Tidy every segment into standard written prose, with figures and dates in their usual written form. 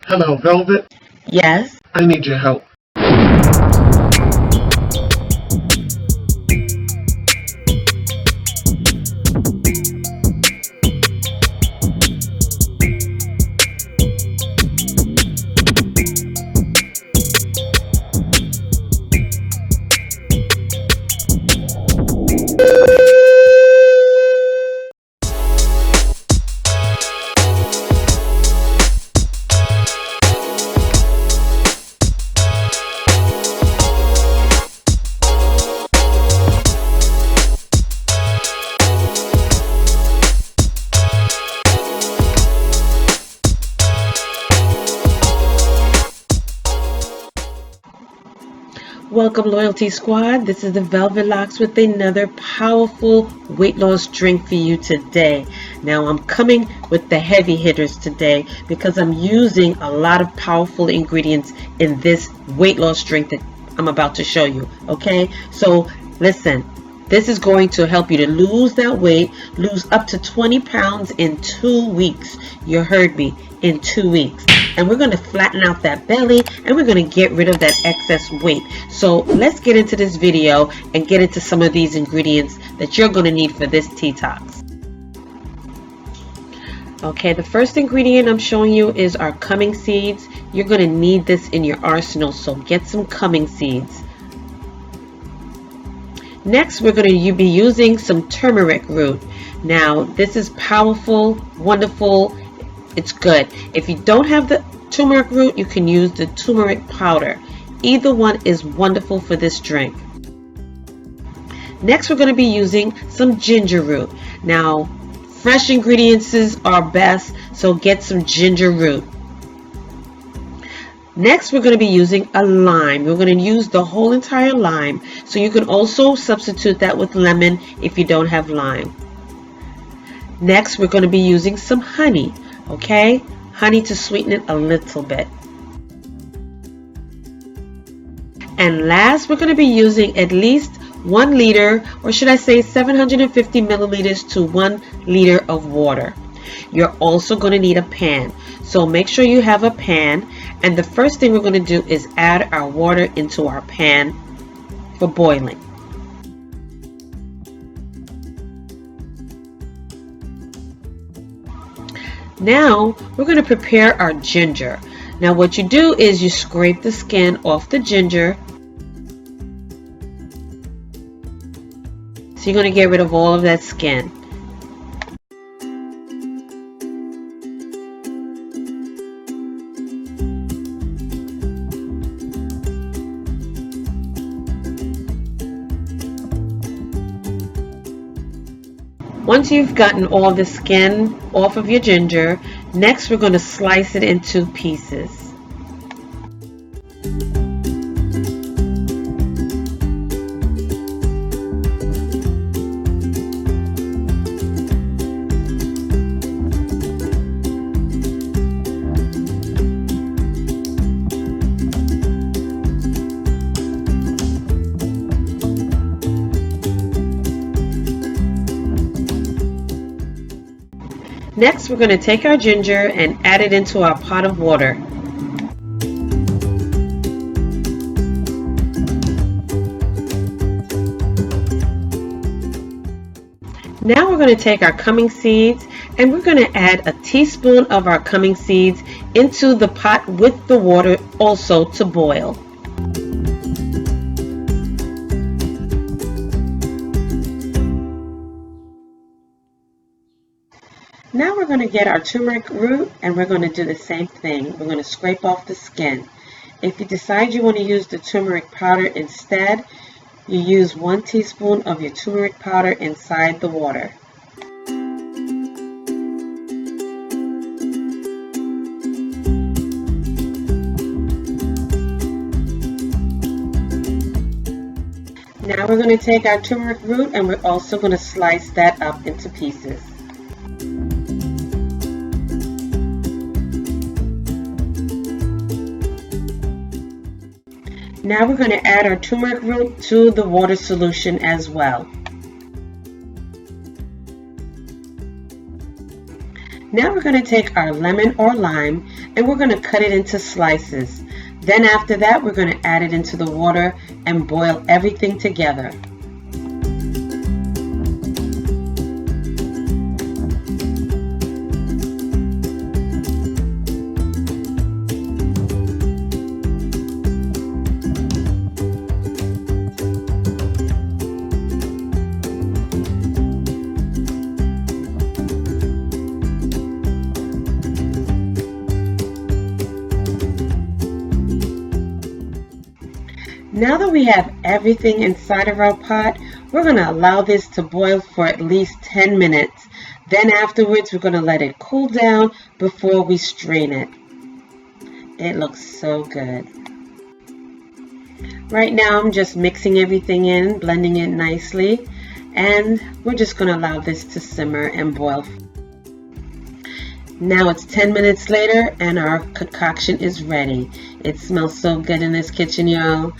Hello, Velvet. Yes. I need your help. Welcome, Loyalty Squad. This is the Velvetlox with another powerful weight loss drink for you today. Now, I'm coming with the heavy hitters today because I'm using a lot of powerful ingredients in this weight loss drink that I'm about to show you. Okay, so listen. This is going to help you to lose that weight, lose up to 20 pounds in 2 weeks. You heard me, in 2 weeks. And we're going to flatten out that belly and we're going to get rid of that excess weight. So let's get into this video and get into some of these ingredients that you're going to need for this detox. Okay, the first ingredient I'm showing you is our cumming seeds. You're going to need this in your arsenal, so get some cumming seeds. Next, we're going to be using some turmeric root. Now, this is powerful, wonderful, it's good. If you don't have the turmeric root, you can use the turmeric powder. Either one is wonderful for this drink. Next, we're going to be using some ginger root. Now, fresh ingredients are best, so get some ginger root. Next, we're going to be using a lime. We're going to use the whole entire lime. So you can also substitute that with lemon if you don't have lime. Next, we're going to be using some honey. Okay? Honey to sweeten it a little bit. And last, we're going to be using at least 1 liter, or should I say 750 milliliters to 1 liter of water. You're also going to need a pan. So make sure you have a pan. And the first thing we're going to do is add our water into our pan for boiling. Now we're going to prepare our ginger. Now what you do is you scrape the skin off the ginger. So you're going to get rid of all of that skin. Once you've gotten all the skin off of your ginger, next we're going to slice it into pieces. Next, we're going to take our ginger and add it into our pot of water. Now we're going to take our cumming seeds and we're going to add a teaspoon of our cumming seeds into the pot with the water also to boil. Now we're going to get our turmeric root and we're going to do the same thing. We're going to scrape off the skin. If you decide you want to use the turmeric powder instead, you use 1 teaspoon of your turmeric powder inside the water. Now we're going to take our turmeric root and we're also going to slice that up into pieces. Now we're going to add our turmeric root to the water solution as well. Now we're going to take our lemon or lime and we're going to cut it into slices. Then after that, we're going to add it into the water and boil everything together. Now that we have everything inside of our pot, we're going to allow this to boil for at least 10 minutes. Then afterwards, we're going to let it cool down before we strain it. It looks so good. Right now, I'm just mixing everything in, blending it nicely, and we're just going to allow this to simmer and boil. Now it's 10 minutes later and our concoction is ready. It smells so good in this kitchen, y'all.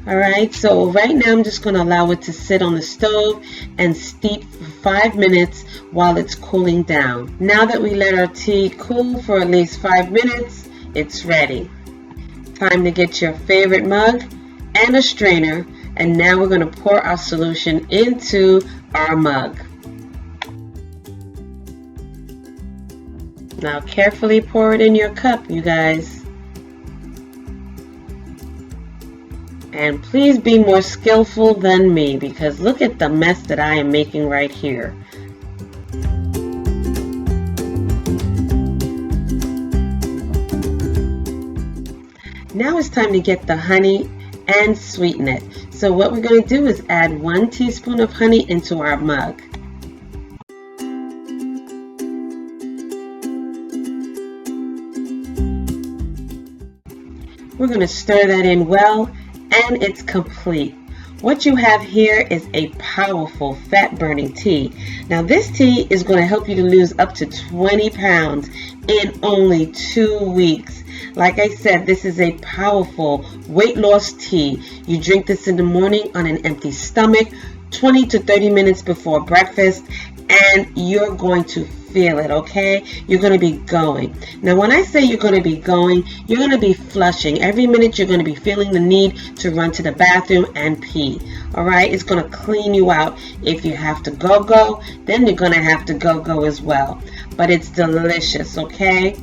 Alright, so right now I'm just going to allow it to sit on the stove and steep for 5 minutes while it's cooling down. Now that we let our tea cool for at least 5 minutes, it's ready. Time to get your favorite mug and a strainer, and now we're going to pour our solution into our mug. Now carefully pour it in your cup, you guys. And please be more skillful than me, because look at the mess that I am making right here. Now it's time to get the honey and sweeten it. So what we're going to do is add 1 teaspoon of honey into our mug. We're going to stir that in well, and it's complete. What you have here is a powerful fat burning tea. Now this tea is going to help you to lose up to 20 pounds in only 2 weeks. Like I said, this is a powerful weight loss tea. You drink this in the morning on an empty stomach, 20 to 30 minutes before breakfast, and you're going to feel it, okay? You're going to be going. Now, when I say you're going to be going, you're going to be flushing. Every minute you're going to be feeling the need to run to the bathroom and pee, all right? It's going to clean you out. If you have to go, then you're going to have to go as well. But it's delicious, okay?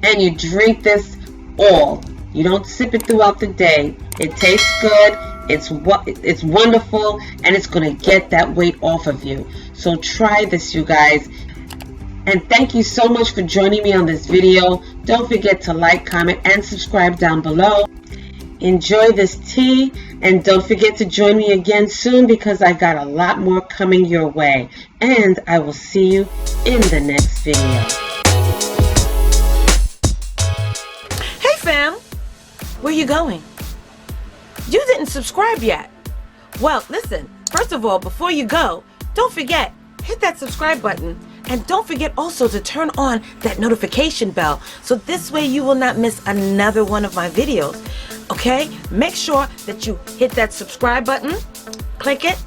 And you drink this all. You don't sip it throughout the day. It tastes good. It's wonderful, and it's going to get that weight off of you. So try this, you guys. And thank you so much for joining me on this video. Don't forget to like, comment, and subscribe down below. Enjoy this tea, and don't forget to join me again soon, because I got a lot more coming your way. And I will see you in the next video. Hey fam, where you going? You didn't subscribe yet. Well, listen, first of all, before you go, don't forget, hit that subscribe button, and don't forget also to turn on that notification bell, so this way you will not miss another one of my videos. Okay? Make sure that you hit that subscribe button, click it,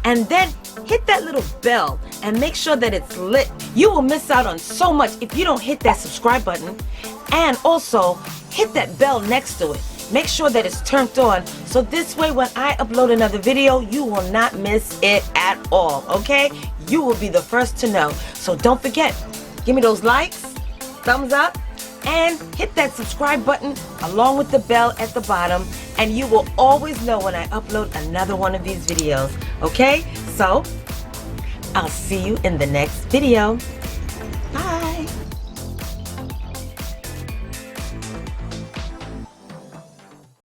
and then hit that little bell and make sure that it's lit. You will miss out on so much if you don't hit that subscribe button, and also hit that bell next to it. Make sure that it's turned on, so this way when I upload another video, you will not miss it at all, okay? You will be the first to know. So don't forget, give me those likes, thumbs up, and hit that subscribe button along with the bell at the bottom, and you will always know when I upload another one of these videos, okay? So, I'll see you in the next video.